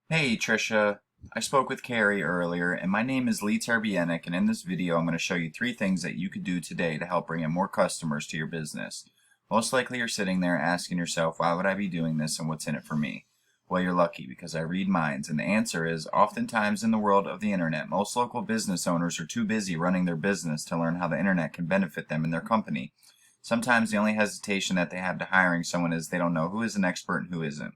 Hey Trisha, I spoke with Carrie earlier, and my name is Lee Terbienic, and in this video I'm going to show you 3 things that you could do today to help bring in more customers to your business. Most likely you're sitting there asking yourself, why would I be doing this and what's in it for me? Well, you're lucky because I read minds, and the answer is, oftentimes in the world of the internet, most local business owners are too busy running their business to learn how the internet can benefit them and their company. Sometimes the only hesitation that they have to hiring someone is they don't know who is an expert and who isn't.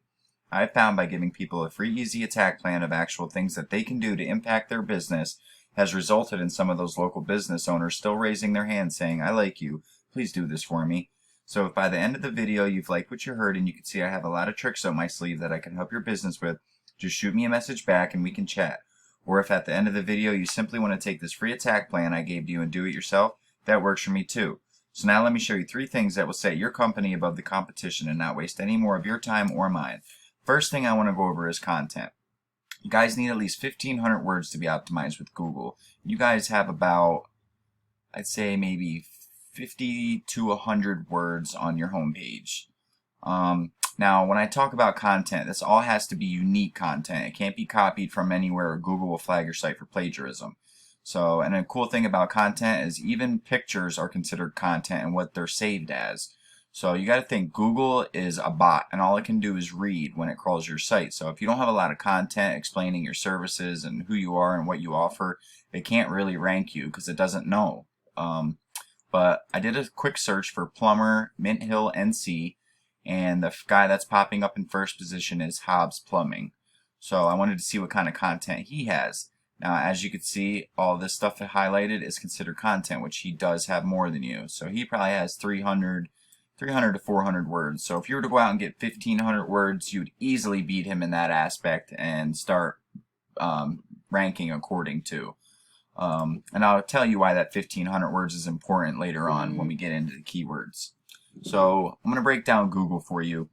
I've found by giving people a free, easy attack plan of actual things that they can do to impact their business has resulted in some of those local business owners still raising their hand saying, I like you, please do this for me. So if by the end of the video you've liked what you heard and you can see I have a lot of tricks up my sleeve that I can help your business with, just shoot me a message back and we can chat. Or if at the end of the video you simply want to take this free attack plan I gave to you and do it yourself, that works for me too. So now let me show you 3 things that will set your company above the competition and not waste any more of your time or mine. First thing I want to go over is content. You guys need at least 1,500 words to be optimized with Google. You guys have about, I'd say maybe 50 to 100 words on your homepage. Now, when I talk about content, this all has to be unique content. It can't be copied from anywhere or Google will flag your site for plagiarism. So, and a cool thing about content is even pictures are considered content and what they're saved as. So you got to think Google is a bot and all it can do is read when it crawls your site. So if you don't have a lot of content explaining your services and who you are and what you offer, it can't really rank you because it doesn't know. But I did a quick search for plumber Mint Hill NC, and the guy that's popping up in first position is Hobbs Plumbing. So I wanted to see what kind of content he has. Now, as you can see, all this stuff highlighted is considered content, which he does have more than you. So he probably has 300 to 400 words. So if you were to go out and get 1,500 words, you'd easily beat him in that aspect and start ranking according to. And I'll tell you why that 1,500 words is important later on when we get into the keywords. So I'm going to break down Google for you.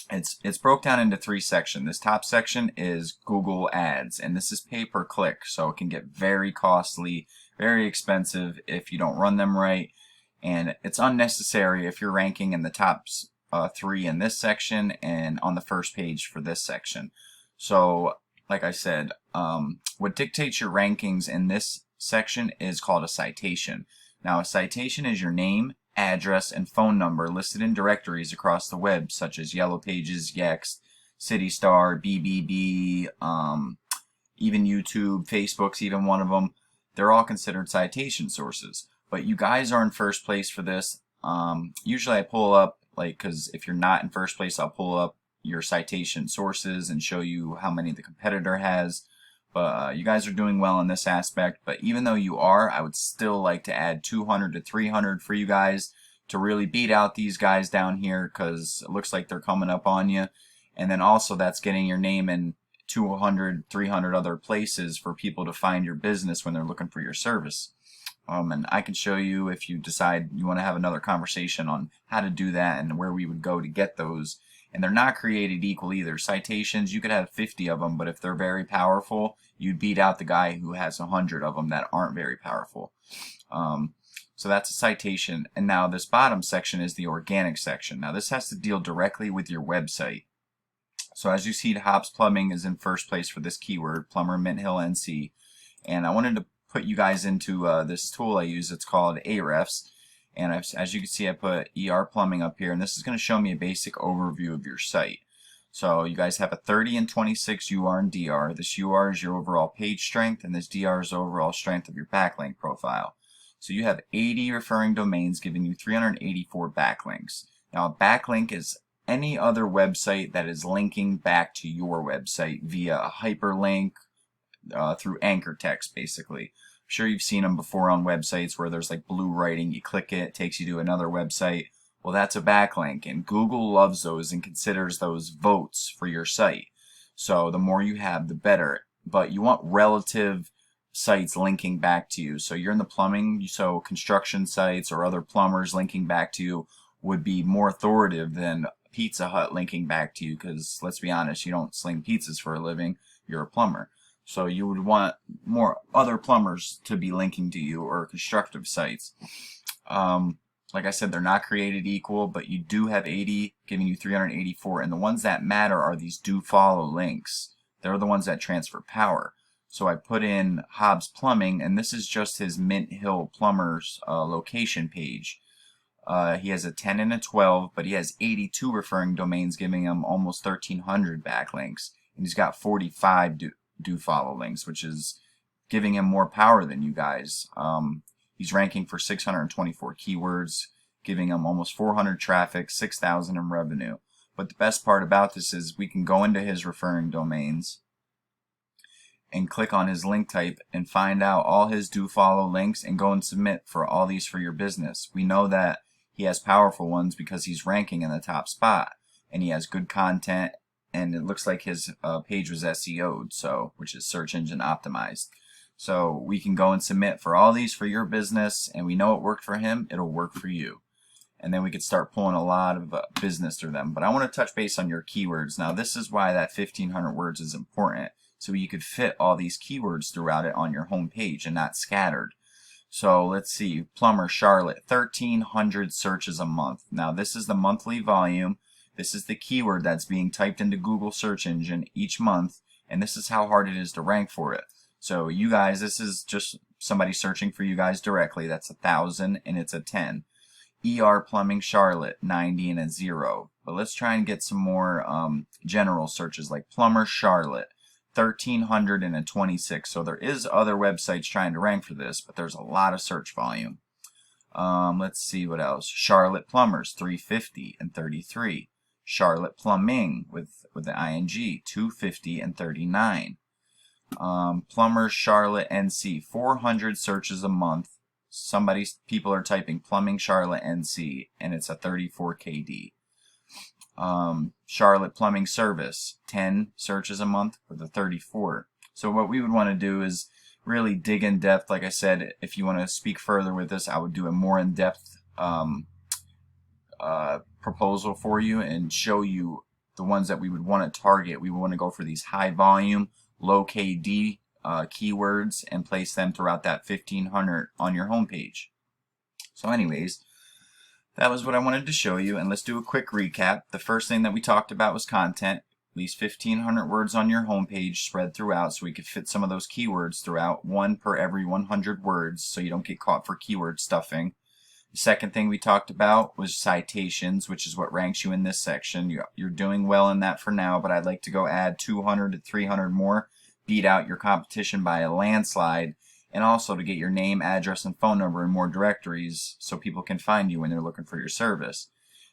It's broke down into 3 sections. This top section is Google Ads, and this is pay per click, so it can get very costly, very expensive if you don't run them right, and it's unnecessary if you're ranking in the top 3 in this section and on the first page for this section. So, like I said, what dictates your rankings in this section is called a citation. Now, a citation is your name, address, and phone number listed in directories across the web, such as Yellow Pages, Yext, CityStar, BBB, even YouTube, Facebook's even one of them. They're all considered citation sources. But you guys are in first place for this. Usually I pull up, because if you're not in first place, I'll pull up your citation sources and show you how many the competitor has. But you guys are doing well in this aspect. But even though you are, I would still like to add 200 to 300 for you guys to really beat out these guys down here, because it looks like they're coming up on you. And then also that's getting your name in 200, 300 other places for people to find your business when they're looking for your service. And I can show you if you decide you want to have another conversation on how to do that and where we would go to get those. And they're not created equal either. Citations, you could have 50 of them, but if they're very powerful, you'd beat out the guy who has 100 of them that aren't very powerful. So that's a citation. And now this bottom section is the organic section. Now this has to deal directly with your website. So as you see, Hobbs Plumbing is in first place for this keyword, plumber Mint Hill NC. And I wanted to put you guys into this tool I use. It's called Ahrefs, and as you can see I put ER Plumbing up here, and this is going to show me a basic overview of your site. So you guys have a 30 and 26 UR and DR. This UR is your overall page strength, and this DR is the overall strength of your backlink profile. So you have 80 referring domains giving you 384 backlinks. Now a backlink is any other website that is linking back to your website via a hyperlink, through anchor text, basically. I'm sure you've seen them before on websites where there's like blue writing, you click it takes you to another website. Well, that's a backlink, and Google loves those and considers those votes for your site. So the more you have, the better. But you want relative sites linking back to you. So you're in the plumbing, so construction sites or other plumbers linking back to you would be more authoritative than Pizza Hut linking back to you, because let's be honest, you don't sling pizzas for a living, you're a plumber. So you would want more other plumbers to be linking to you, or constructive sites. Like I said, they're not created equal, but you do have 80 giving you 384, and the ones that matter are these do follow links. They're the ones that transfer power. So I put in Hobbs Plumbing, and this is just his Mint Hill Plumbers location page. He has a 10 and a 12, but he has 82 referring domains, giving him almost 1,300 backlinks. And he's got 45 do follow links, which is giving him more power than you guys. He's ranking for 624 keywords, giving him almost 400 traffic, 6,000 in revenue. But the best part about this is we can go into his referring domains and click on his link type and find out all his do follow links and go and submit for all these for your business. We know that he has powerful ones because he's ranking in the top spot and he has good content, and it looks like his page was SEO'd, so which is search engine optimized. So we can go and submit for all these for your business, and we know it worked for him, it'll work for you. And then we could start pulling a lot of business through them. But I want to touch base on your keywords. Now this is why that 1,500 words is important. So you could fit all these keywords throughout it on your home page and not scattered. So let's see, Plumber Charlotte, 1,300 searches a month. Now this is the monthly volume. This is the keyword that's being typed into Google search engine each month, and this is how hard it is to rank for it. So you guys, this is just somebody searching for you guys directly. That's 1,000 and it's a 10. ER Plumbing Charlotte, 90 and a 0. But let's try and get some more general searches like Plumber Charlotte, 1,326. So there is other websites trying to rank for this, but there's a lot of search volume. Let's see what else. Charlotte Plumbers, 350 and 33. Charlotte Plumbing with the ing, 250 and 39. Plumber Charlotte NC, 400 searches a month. People are typing Plumbing Charlotte NC, and it's a 34 KD. Charlotte Plumbing Service, 10 searches a month with a 34. So what we would want to do is really dig in depth. Like I said, if you want to speak further with this, I would do a more in-depth proposal for you and show you the ones that we would want to target. We would want to go for these high volume, low KD keywords and place them throughout that 1,500 on your homepage. So anyways, that was what I wanted to show you, and let's do a quick recap. The first thing that we talked about was content. At least 1,500 words on your homepage spread throughout, so we could fit some of those keywords throughout, one per every 100 words, so you don't get caught for keyword stuffing. The second thing we talked about was citations, which is what ranks you in this section. You're doing well in that for now, but I'd like to go add 200 to 300 more, beat out your competition by a landslide, and also to get your name, address, and phone number in more directories so people can find you when they're looking for your service.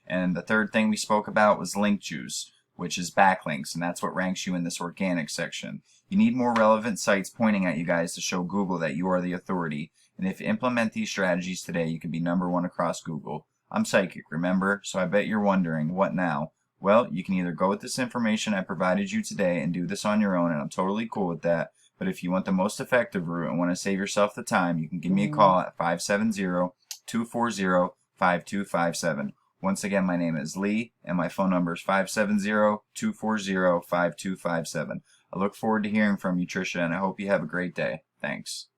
And the third thing we spoke about was link juice, which is backlinks, and that's what ranks you in this organic section. You need more relevant sites pointing at you guys to show Google that you are the authority. And if you implement these strategies today, you can be #1 across Google. I'm Psychic, remember? So I bet you're wondering, what now? Well, you can either go with this information I provided you today and do this on your own, and I'm totally cool with that. But if you want the most effective route and want to save yourself the time, you can give me a call at 570-240-5257. Once again, my name is Lee, and my phone number is 570-240-5257. I look forward to hearing from you, Tricia, and I hope you have a great day. Thanks.